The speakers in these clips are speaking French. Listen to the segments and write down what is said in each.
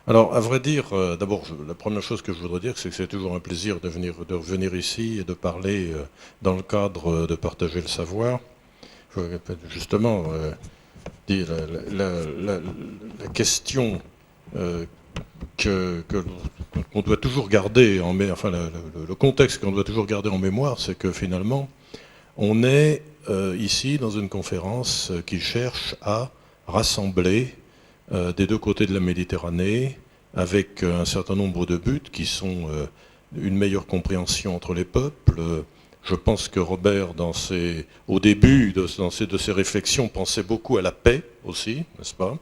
Alors, à vrai dire, d'abord, la première chose que je voudrais dire, c'est que c'est toujours un plaisir de revenir ici et de parler dans le cadre de partager le savoir. Justement, la question euh, qu'on doit toujours garder enfin, le contexte qu'on doit toujours garder en mémoire, c'est que finalement, on est ici dans une conférence qui cherche à rassembler des deux côtés de la Méditerranée, avec un certain nombre de buts qui sont une meilleure compréhension entre les peuples. Je pense que Robert, au début de ses réflexions, pensait beaucoup à la paix aussi, n'est-ce pas,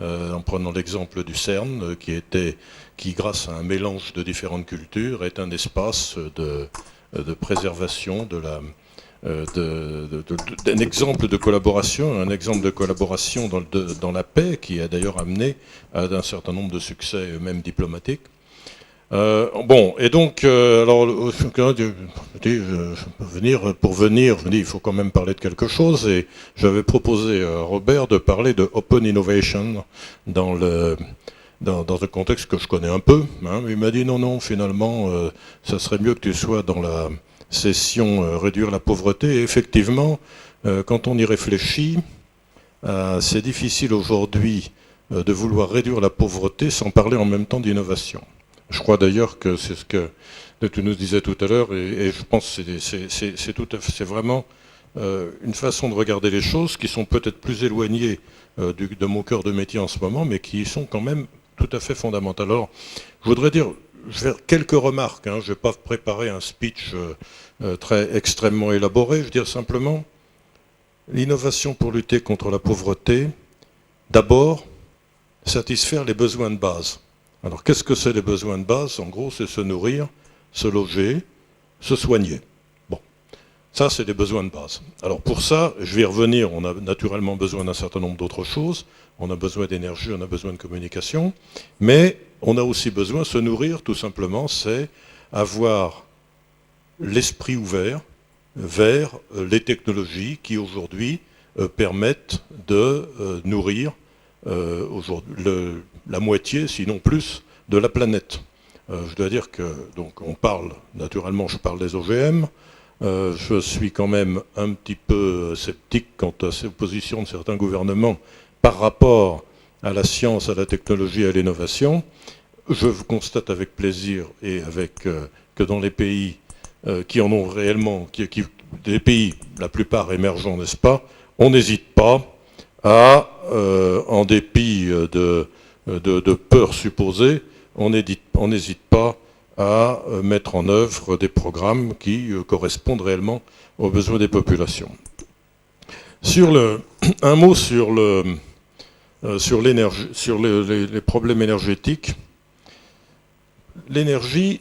en prenant l'exemple du CERN, qui, grâce à un mélange de différentes cultures, est un espace de préservation de la, d'un exemple de collaboration, dans la paix, qui a d'ailleurs amené à un certain nombre de succès, même diplomatiques. Bon, et donc, pour venir, je me dis, il faut quand même parler de quelque chose, et j'avais proposé à Robert de parler de Open Innovation dans un contexte que je connais un peu, hein. Il m'a dit non, finalement, ça serait mieux que tu sois dans la session réduire la pauvreté. Et effectivement, quand on y réfléchit, c'est difficile aujourd'hui de vouloir réduire la pauvreté sans parler en même temps d'innovation. Je crois d'ailleurs que c'est ce que tu nous disais tout à l'heure, et je pense que c'est vraiment une façon de regarder les choses qui sont peut-être plus éloignées de mon cœur de métier en ce moment, mais qui sont quand même tout à fait fondamentales. Alors, je voudrais dire, je vais faire quelques remarques, hein. Je ne vais pas préparer un speech très extrêmement élaboré. Je veux dire simplement, l'innovation pour lutter contre la pauvreté, d'abord, satisfaire les besoins de base. Alors, qu'est-ce que c'est les besoins de base? En gros, c'est se nourrir, se loger, se soigner. Bon, ça, c'est des besoins de base. Alors, pour ça, je vais y revenir, on a naturellement besoin d'un certain nombre d'autres choses. On a besoin d'énergie, on a besoin de communication, mais on a aussi besoin de se nourrir, tout simplement, c'est avoir l'esprit ouvert vers les technologies qui aujourd'hui permettent de nourrir la moitié, sinon plus, de la planète. Je dois dire que, donc, naturellement, je parle des OGM. Je suis quand même un petit peu sceptique quant à ces positions de certains gouvernements par rapport à la science, à la technologie et à l'innovation. Je constate avec plaisir que dans les pays qui en ont réellement, des pays, la plupart émergents, n'est-ce pas, on n'hésite pas à, en dépit de peurs supposées, on n'hésite pas à mettre en œuvre des programmes qui correspondent réellement aux besoins des populations. Un mot sur l'énergie, sur les problèmes énergétiques. L'énergie,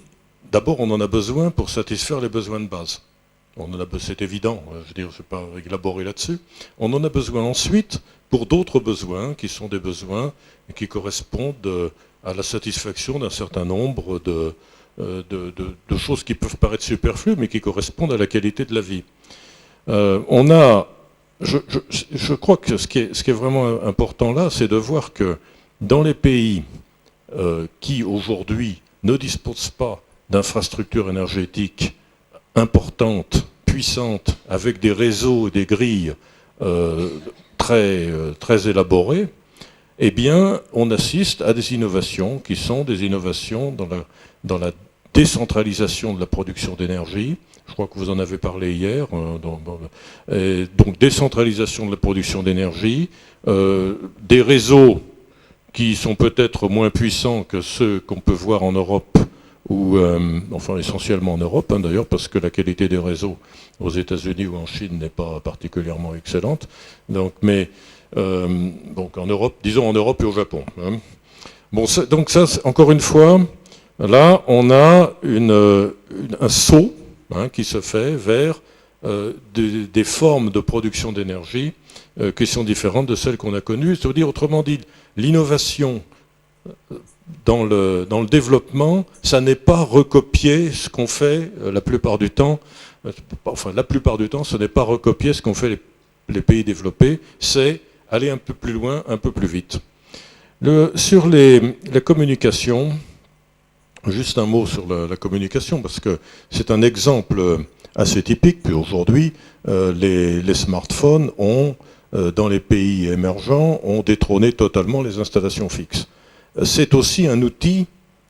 d'abord, on en a besoin pour satisfaire les besoins de base. C'est évident, je veux dire, je ne vais pas élaborer là-dessus. On en a besoin ensuite pour d'autres besoins, qui sont des besoins qui correspondent à la satisfaction d'un certain nombre de choses qui peuvent paraître superflues, mais qui correspondent à la qualité de la vie. Je crois que ce qui est vraiment important là, c'est de voir que dans les pays qui aujourd'hui ne disposent pas d'infrastructures énergétiques importantes, puissantes, avec des réseaux et des grilles très élaborées, eh bien, on assiste à des innovations qui sont des innovations dans la décentralisation de la production d'énergie. Je crois que vous en avez parlé hier. Donc, décentralisation de la production d'énergie, des réseaux qui sont peut-être moins puissants que ceux qu'on peut voir en Europe, enfin essentiellement en Europe, hein, d'ailleurs, parce que la qualité des réseaux aux États-Unis ou en Chine n'est pas particulièrement excellente. Donc en Europe, disons en Europe et au Japon. Hein. Bon, donc ça, encore une fois, là, on a un saut qui se fait vers des formes de production d'énergie qui sont différentes de celles qu'on a connues. C'est-à-dire, autrement dit, l'innovation dans le développement, ça n'est pas recopier ce qu'on fait la plupart du temps. Enfin, la plupart du temps, ce n'est pas recopier ce qu'ont fait les pays développés, c'est aller un peu plus loin, un peu plus vite. Sur la communication, juste un mot sur la communication, parce que c'est un exemple assez typique. Puis aujourd'hui, les smartphones dans les pays émergents, ont détrôné totalement les installations fixes. C'est aussi un outil,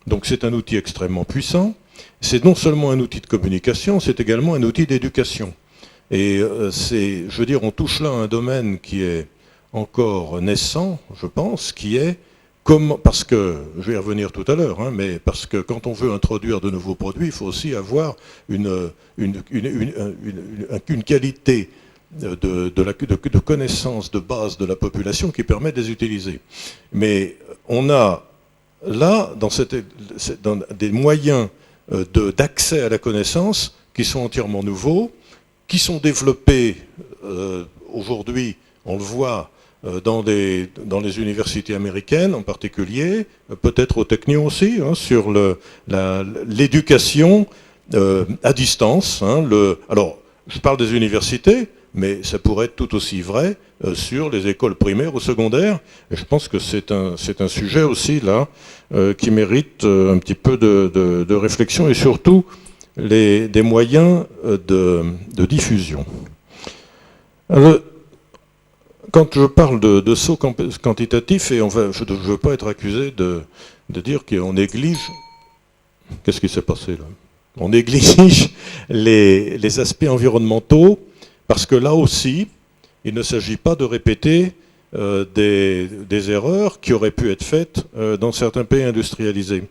donc c'est un outil extrêmement puissant. C'est non seulement un outil de communication, c'est également un outil d'éducation. Et je veux dire, on touche là un domaine qui est encore naissant, je pense, qui est parce que, je vais y revenir tout à l'heure, mais parce que quand on veut introduire de nouveaux produits, il faut aussi avoir une qualité de connaissance de base de la population qui permet de les utiliser. Mais on a là, dans des moyens d'accès à la connaissance qui sont entièrement nouveaux, qui sont développés aujourd'hui, on le voit, dans les universités américaines en particulier, peut-être au Technion aussi, sur l'éducation à distance. Alors, je parle des universités, mais ça pourrait être tout aussi vrai sur les écoles primaires ou secondaires. Et je pense que c'est un sujet aussi là qui mérite un petit peu de réflexion et surtout des moyens de diffusion. Alors, quand je parle de saut quantitatif, et je ne veux pas être accusé de dire qu'on néglige... Qu'est-ce qui s'est passé là? On néglige les aspects environnementaux, parce que là aussi, il ne s'agit pas de répéter des erreurs qui auraient pu être faites dans certains pays industrialisés.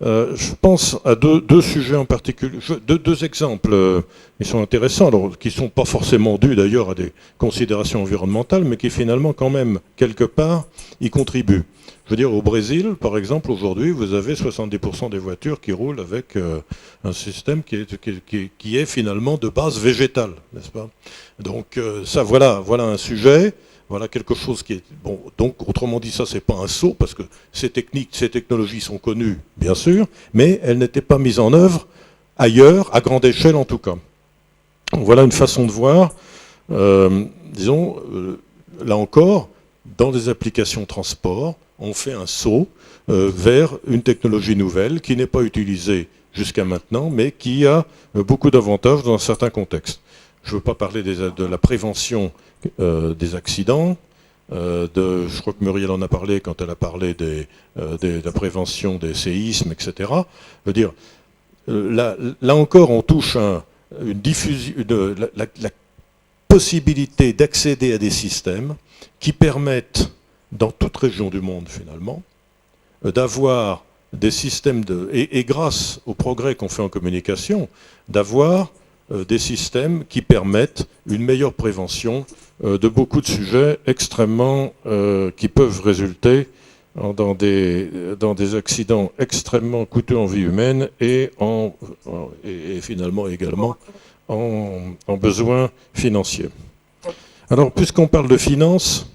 Je pense à deux sujets en particulier, deux exemples qui sont intéressants, alors, qui ne sont pas forcément dus d'ailleurs à des considérations environnementales, mais qui finalement quand même, quelque part, y contribuent. Je veux dire, au Brésil, par exemple, aujourd'hui, vous avez 70% des voitures qui roulent avec un système qui est finalement de base végétale, n'est-ce pas? Donc ça, voilà un sujet. Voilà quelque chose qui est... Bon, donc, autrement dit, ça, c'est pas un saut, parce que ces technologies sont connues, bien sûr, mais elles n'étaient pas mises en œuvre ailleurs, à grande échelle en tout cas. Donc, voilà une façon de voir, disons, là encore, dans des applications transport, on fait un saut vers une technologie nouvelle qui n'est pas utilisée jusqu'à maintenant, mais qui a beaucoup d'avantages dans certains contextes. Je ne veux pas parler de la prévention des accidents. Je crois que Muriel en a parlé quand elle a parlé de la prévention des séismes, etc. Je veux dire, là encore, on touche une diffusion, la possibilité d'accéder à des systèmes qui permettent, dans toute région du monde finalement, d'avoir des systèmes et grâce au progrès qu'on fait en communication, d'avoir des systèmes qui permettent une meilleure prévention de beaucoup de sujets extrêmement qui peuvent résulter dans des accidents extrêmement coûteux en vie humaine et finalement également en besoins financiers. Alors, puisqu'on parle de finances,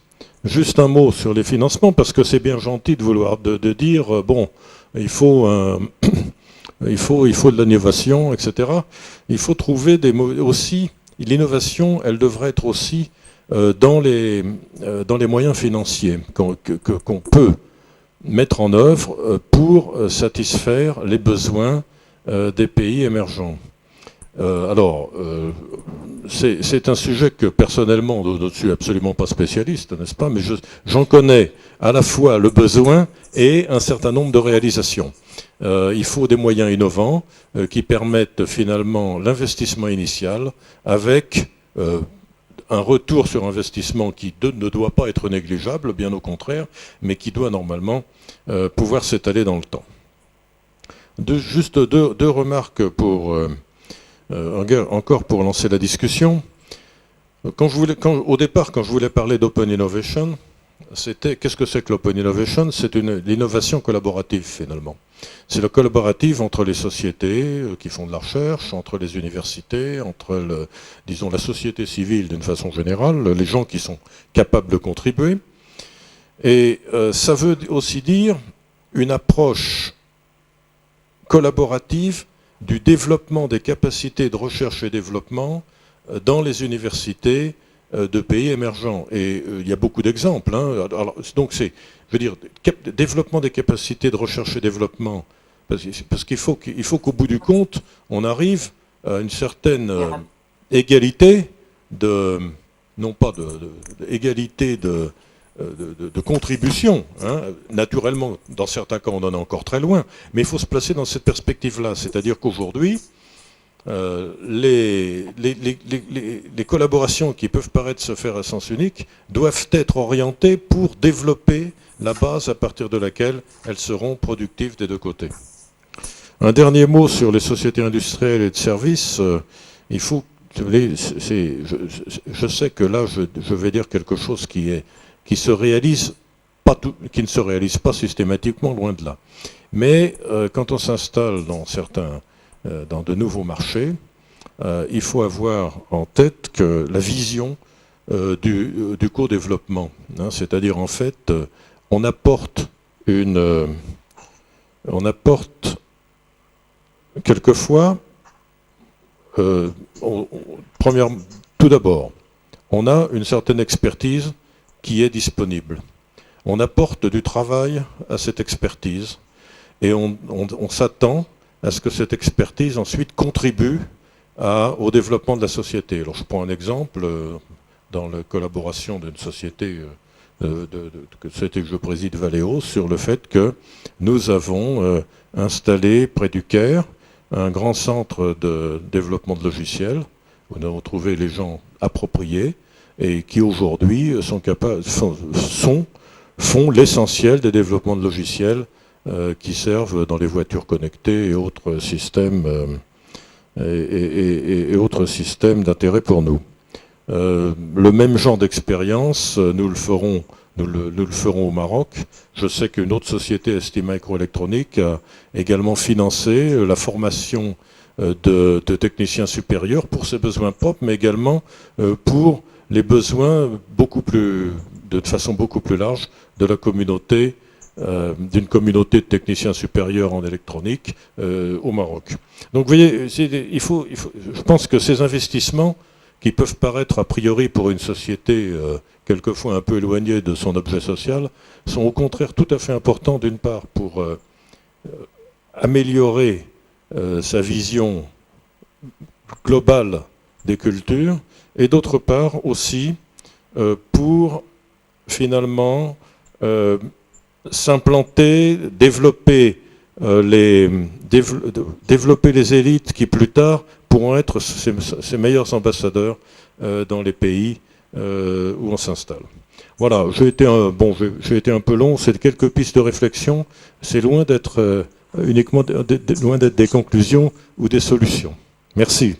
juste un mot sur les financements, parce que c'est bien gentil de vouloir de dire, bon, il faut de l'innovation, etc. Il faut trouver aussi, l'innovation, elle devrait être aussi dans les moyens financiers qu'on peut mettre en œuvre pour satisfaire les besoins des pays émergents. Alors, c'est un sujet que personnellement, je ne suis absolument pas spécialiste, n'est-ce pas, mais j'en connais à la fois le besoin et un certain nombre de réalisations. Il faut des moyens innovants qui permettent finalement l'investissement initial avec un retour sur investissement qui ne doit pas être négligeable, bien au contraire, mais qui doit normalement pouvoir s'étaler dans le temps. Juste deux remarques encore pour lancer la discussion. Au départ, quand je voulais parler d'Open Innovation, qu'est-ce que c'est que l'Open Innovation? C'est l'innovation collaborative finalement. C'est le collaboratif entre les sociétés qui font de la recherche, entre les universités, entre disons la société civile d'une façon générale, les gens qui sont capables de contribuer. Et ça veut aussi dire une approche collaborative du développement des capacités de recherche et développement dans les universités de pays émergents. Et il y a beaucoup d'exemples. Hein. Alors, donc c'est, je veux dire, développement des capacités de recherche et développement, parce qu'il faut qu'au bout du compte, on arrive à une certaine égalité de, non pas égalité de contribution. Hein. Naturellement, dans certains cas, on en est encore très loin, mais il faut se placer dans cette perspective-là. C'est-à-dire qu'aujourd'hui, les collaborations qui peuvent paraître se faire à sens unique doivent être orientées pour développer la base à partir de laquelle elles seront productives des deux côtés. Un dernier mot sur les sociétés industrielles et de services. Il faut, je sais que là, je vais dire quelque chose qui ne se réalise pas systématiquement, loin de là. Mais quand on s'installe dans de nouveaux marchés, il faut avoir en tête que la vision du co-développement, hein, c'est-à-dire en fait, on apporte quelquefois, tout d'abord, on a une certaine expertise qui est disponible. On apporte du travail à cette expertise et on s'attend à ce que cette expertise ensuite contribue au développement de la société. Alors je prends un exemple dans la collaboration d'une société que je préside, Valeo, sur le fait que nous avons installé près du Caire un grand centre de développement de logiciels où nous avons trouvé les gens appropriés et qui aujourd'hui font l'essentiel des développements de logiciels qui servent dans les voitures connectées et autres systèmes d'intérêt pour nous. Le même genre d'expérience, nous le ferons au Maroc. Je sais qu'une autre société, ST Microelectronics, a également financé la formation de techniciens supérieurs pour ses besoins propres, mais également pour les besoins de façon beaucoup plus large de la communauté, d'une communauté de techniciens supérieurs en électronique au Maroc. Donc vous voyez, je pense que ces investissements qui peuvent paraître a priori pour une société quelquefois un peu éloignée de son objet social, sont au contraire tout à fait importants, d'une part pour améliorer sa vision globale des cultures, et d'autre part aussi pour finalement s'implanter, développer les élites qui plus tard pourront être ses meilleurs ambassadeurs dans les pays où on s'installe. Voilà, j'ai été un peu long, c'est quelques pistes de réflexion, c'est loin d'être loin d'être des conclusions ou des solutions. Merci.